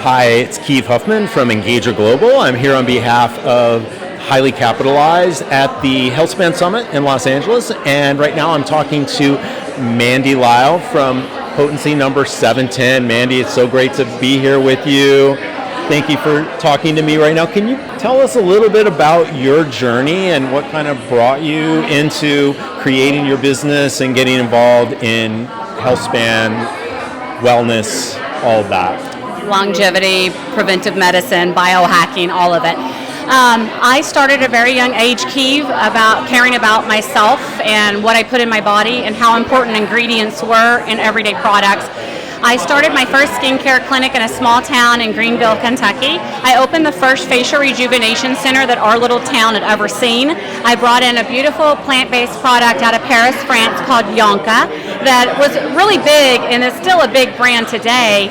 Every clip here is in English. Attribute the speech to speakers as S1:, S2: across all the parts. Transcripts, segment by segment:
S1: Hi, it's Kieve Huffman from Engager Global. I'm here on behalf of Highly Capitalized at the Healthspan Summit in Los Angeles, and right now I'm talking to Mandy Lile from Potency number 710. Mandy, it's so great to be here with you. Thank you for talking to me right now. Can you tell us a little bit about your journey and what kind of brought you into creating your business and getting involved in Healthspan, wellness, all that?
S2: Longevity, preventive medicine, biohacking, all of it. I started at a very young age, Kieve, about caring about myself and what I put in my body and how important ingredients were in everyday products. I started my first skincare clinic in a small town in Greenville, Kentucky. I opened the first facial rejuvenation center that our little town had ever seen. I brought in a beautiful plant-based product out of Paris, France called Yonka that was really big and is still a big brand today.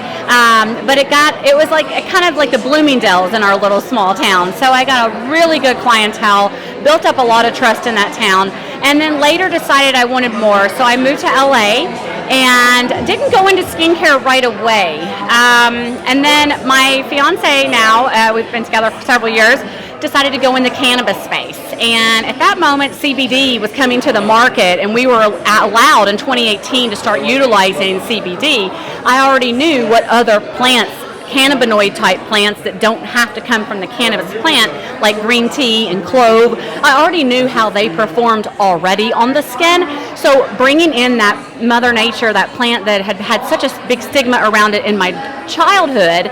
S2: But it was like kind of like the Bloomingdale's in our little small town. So I got a really good clientele, built up a lot of trust in that town, and then later decided I wanted more. So I moved to LA and didn't go into skincare right away. And then my fiance now, we've been together for several years, decided to go in the cannabis space. And at that moment, CBD was coming to the market, and we were allowed in 2018 to start utilizing CBD. I already knew what other plants, cannabinoid type plants that don't have to come from the cannabis plant, like green tea and clove. I already knew how they performed already on the skin. So bringing in that Mother Nature, that plant that had had such a big stigma around it in my childhood,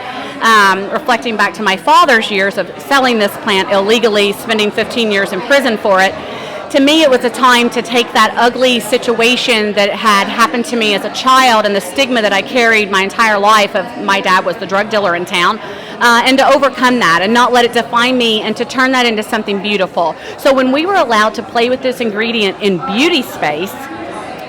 S2: reflecting back to my father's years of selling this plant illegally, spending 15 years in prison for it. To me, it was a time to take that ugly situation that had happened to me as a child and the stigma that I carried my entire life of my dad was the drug dealer in town, and to overcome that and not let it define me and to turn that into something beautiful. So when we were allowed to play with this ingredient in beauty space,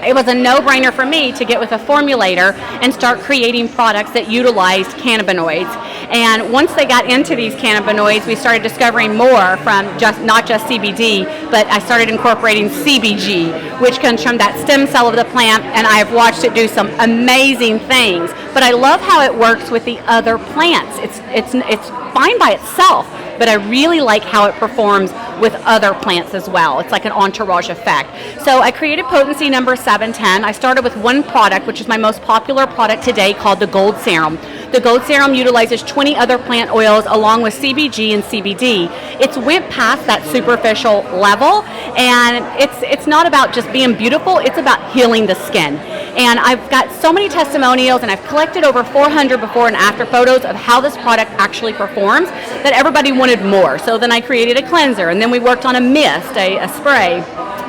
S2: it was a no-brainer for me to get with a formulator and start creating products that utilized cannabinoids. And once they got into these cannabinoids, we started discovering more from not just CBD, but I started incorporating CBG, which comes from that stem cell of the plant, and I've watched it do some amazing things. But I love how it works with the other plants. It's fine by itself, but I really like how it performs with other plants as well. It's like an entourage effect. So I created Potency number 710. I started with one product, which is my most popular product today, called the Gold Serum. The Gold Serum utilizes 20 other plant oils along with CBG and CBD. It's went past that superficial level, and it's not about just being beautiful, it's about healing the skin. And I've got so many testimonials, and I've collected over 400 before and after photos of how this product actually performs, that everybody wanted more. So then I created a cleanser, and then we worked on a mist, a spray.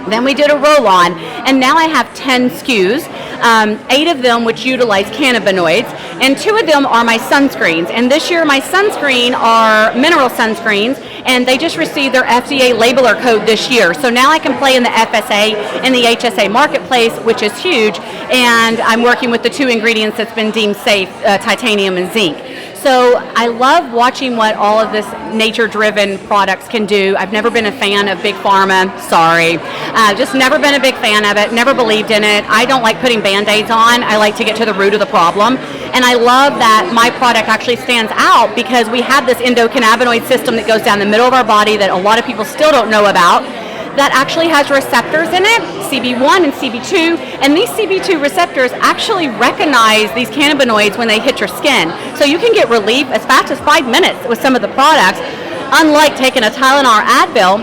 S2: Then we did a roll-on, and now I have 10 SKUs, 8 of them which utilize cannabinoids, and 2 of them are my sunscreens. And this year my sunscreen are mineral sunscreens, and they just received their FDA labeler code this year. So now I can play in the FSA and the HSA marketplace, which is huge, and I'm working with the 2 ingredients that's been deemed safe, titanium and zinc. So I love watching what all of this nature-driven products can do. I've never been a fan of big pharma, sorry. Just never been a big fan of it, never believed in it. I don't like putting Band-Aids on. I like to get to the root of the problem. And I love that my product actually stands out because we have this endocannabinoid system that goes down the middle of our body that a lot of people still don't know about, that actually has receptors in it, CB1 and CB2, and these CB2 receptors actually recognize these cannabinoids when they hit your skin. So you can get relief as fast as 5 minutes with some of the products, unlike taking a Tylenol or Advil,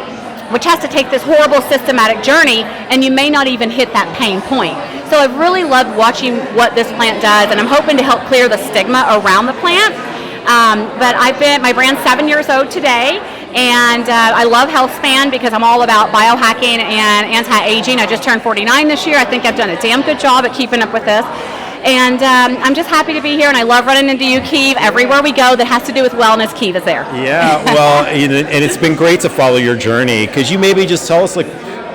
S2: which has to take this horrible systematic journey, and you may not even hit that pain point. So I've really loved watching what this plant does, and I'm hoping to help clear the stigma around the plant. But my brand's 7 years old today, and I love Healthspan because I'm all about biohacking and anti-aging. I just turned 49 this year. I think I've done a damn good job at keeping up with this. And I'm just happy to be here, and I love running into you, Kieve. Everywhere we go that has to do with wellness, Kieve is there.
S1: Yeah, well, and it's been great to follow your journey. Could you maybe just tell us, like,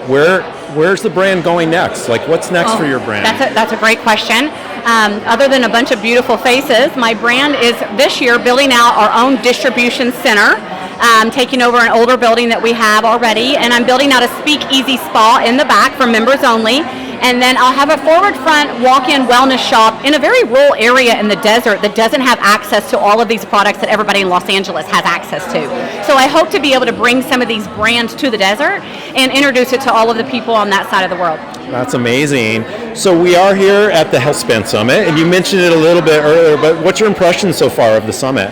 S1: where's the brand going next? Like, what's next for your brand?
S2: That's a great question. Other than a bunch of beautiful faces, my brand is this year building out our own distribution center, taking over an older building that we have already, and I'm building out a speakeasy spa in the back for members only. And then I'll have a forward front walk-in wellness shop in a very rural area in the desert that doesn't have access to all of these products that everybody in Los Angeles has access to. So I hope to be able to bring some of these brands to the desert and introduce it to all of the people on that side of the world.
S1: That's amazing. So we are here at the Healthspan Summit, and you mentioned it a little bit earlier, but what's your impression so far of the summit?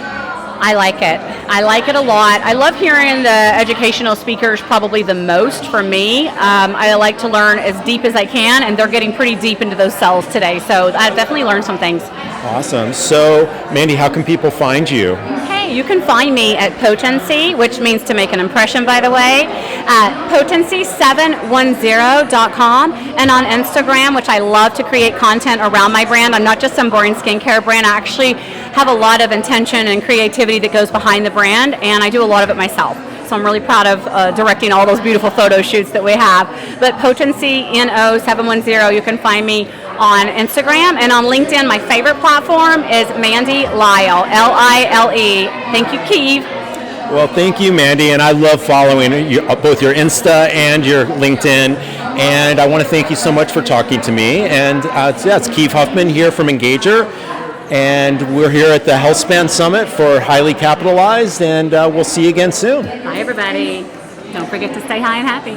S2: I like it. I like it a lot. I love hearing the educational speakers probably the most for me. I like to learn as deep as I can, and they're getting pretty deep into those cells today, so I've definitely learned some things.
S1: Awesome. So, Mandy, how can people find you?
S2: Hey, you can find me at Potency, which means to make an impression, by the way, at potency710.com, and on Instagram, which I love to create content around my brand. I'm not just some boring skincare brand. I actually have a lot of intention and creativity that goes behind the brand, and I do a lot of it myself. So I'm really proud of directing all those beautiful photo shoots that we have. But Potency NO710, you can find me on Instagram, and on LinkedIn, my favorite platform is Mandy Lile, Lile. Thank you, Kieve.
S1: Well, thank you, Mandy, and I love following both your Insta and your LinkedIn, and I want to thank you so much for talking to me. And it's Kieve Huffman here from Engager, and we're here at the Healthspan Summit for Highly Capitalized, and we'll see you again soon.
S2: Bye, everybody. Don't forget to stay high and happy.